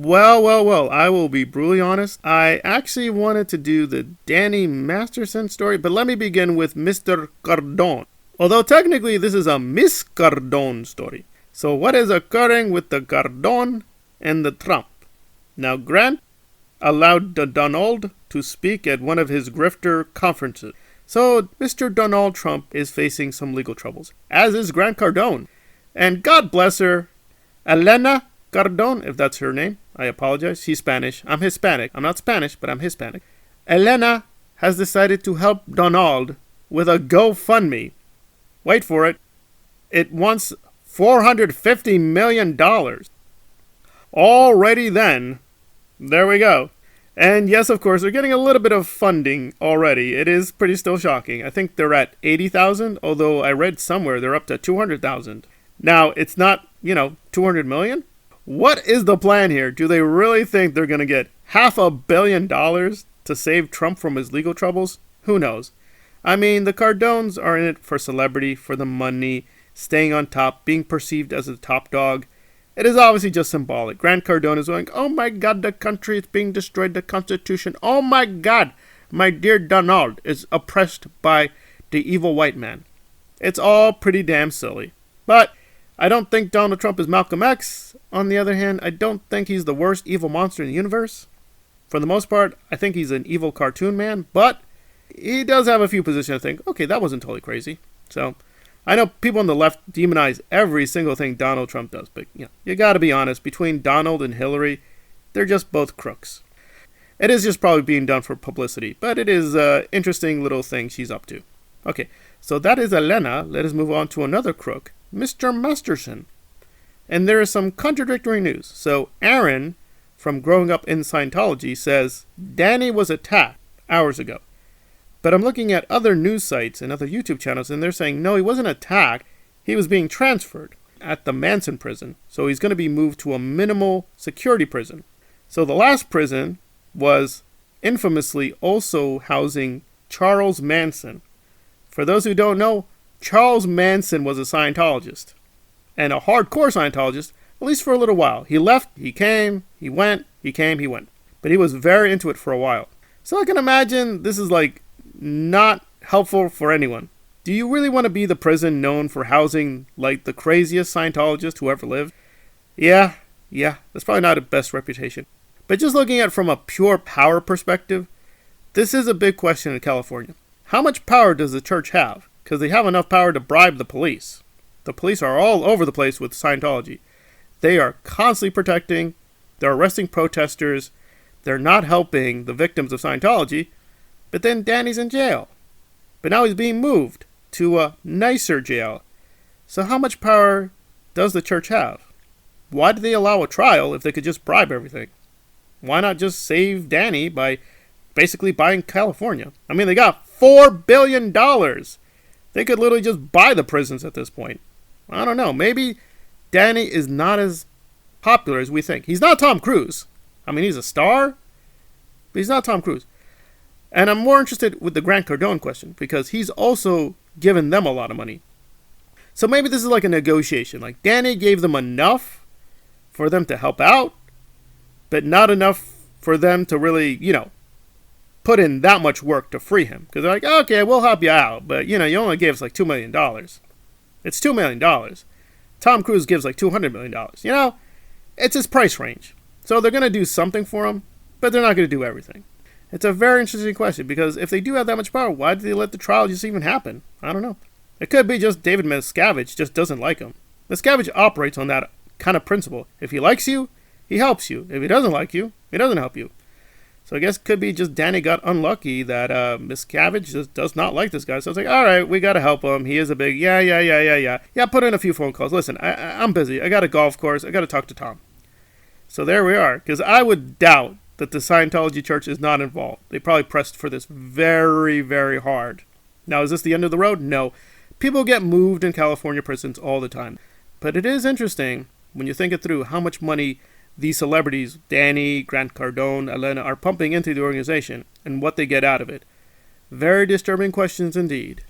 Well, I will be brutally honest. I actually wanted to do the Danny Masterson story, but let me begin with Mr. Cardone. Although technically this is a Miscavige story. So what is occurring with the Cardone and the Trump? Now Grant allowed Donald to speak at one of his grifter conferences. So Mr. Donald Trump is facing some legal troubles, as is Grant Cardone. And God bless her, Elena Cardone, if that's her name. I apologize. She's Spanish. I'm Hispanic. I'm not Spanish, but I'm Hispanic. Elena has decided to help Donald with a GoFundMe. Wait for it. It wants $450 million. Already then, there we go. And yes, of course, they're getting a little bit of funding already. It is pretty still shocking. I think they're at 80,000, although I read somewhere they're up to 200,000. Now, it's not, 200 million? What is the plan here? Do they really think they're going to get $500 million to save Trump from his legal troubles? Who knows? I mean, the Cardones are in it for celebrity, for the money, staying on top, being perceived as a top dog. It is obviously just symbolic. Grant Cardone is going, oh my God, the country is being destroyed, the Constitution. Oh my God, my dear Donald is oppressed by the evil white man. It's all pretty damn silly. But I don't think Donald Trump is Malcolm X. On the other hand, I don't think he's the worst evil monster in the universe. For the most part, I think he's an evil cartoon man, but he does have a few positions I think, okay, that wasn't totally crazy. So I know people on the left demonize every single thing Donald Trump does, but you gotta be honest, between Donald and Hillary, they're just both crooks. It is just probably being done for publicity, but it is an interesting little thing she's up to. Okay, so that is Elena. Let us move on to another crook, Mr. Masterson. And there is some contradictory news. So Aaron, from Growing Up in Scientology, says Danny was attacked hours ago. But I'm looking at other news sites and other YouTube channels, and they're saying, no, he wasn't attacked. He was being transferred at the Manson prison. So he's going to be moved to a minimal security prison. So the last prison was infamously also housing Charles Manson. For those who don't know, Charles Manson was a Scientologist. And a hardcore Scientologist, at least for a little while. He left, he came, he went, he came, he went. But he was very into it for a while. So I can imagine this is not helpful for anyone. Do you really want to be the prison known for housing the craziest Scientologist who ever lived? Yeah, that's probably not the best reputation. But just looking at it from a pure power perspective, this is a big question in California. How much power does the church have? Because they have enough power to bribe the police. The police are all over the place with Scientology. They are constantly protecting, they're arresting protesters, they're not helping the victims of Scientology, but then Danny's in jail. But now he's being moved to a nicer jail. So how much power does the church have? Why do they allow a trial if they could just bribe everything? Why not just save Danny by basically buying California? I mean, they got $4 billion. They could literally just buy the prisons at this point. I don't know. Maybe Danny is not as popular as we think. He's not Tom Cruise. I mean, he's a star, but he's not Tom Cruise. And I'm more interested with the Grant Cardone question because he's also given them a lot of money. So maybe this is like a negotiation. Like Danny gave them enough for them to help out, but not enough for them to really, put in that much work to free him. Because they're like, okay, we'll help you out, but, you only gave us $2 million. It's $2 million. Tom Cruise gives $200 million. It's his price range. So they're going to do something for him, but they're not going to do everything. It's a very interesting question because if they do have that much power, why did they let the trial just even happen? I don't know. It could be just David Miscavige just doesn't like him. Miscavige operates on that kind of principle. If he likes you, he helps you. If he doesn't like you, he doesn't help you. So I guess it could be just Danny got unlucky that Miscavige just does not like this guy. So it's like, all right, we got to help him. He is a big, yeah. Yeah, put in a few phone calls. Listen, I'm busy. I got a golf course. I got to talk to Tom. So there we are. Because I would doubt that the Scientology church is not involved. They probably pressed for this very, very hard. Now, is this the end of the road? No. People get moved in California prisons all the time. But it is interesting when you think it through how much money these celebrities, Danny, Grant Cardone, Elena, are pumping into the organization and what they get out of it. Very disturbing questions indeed.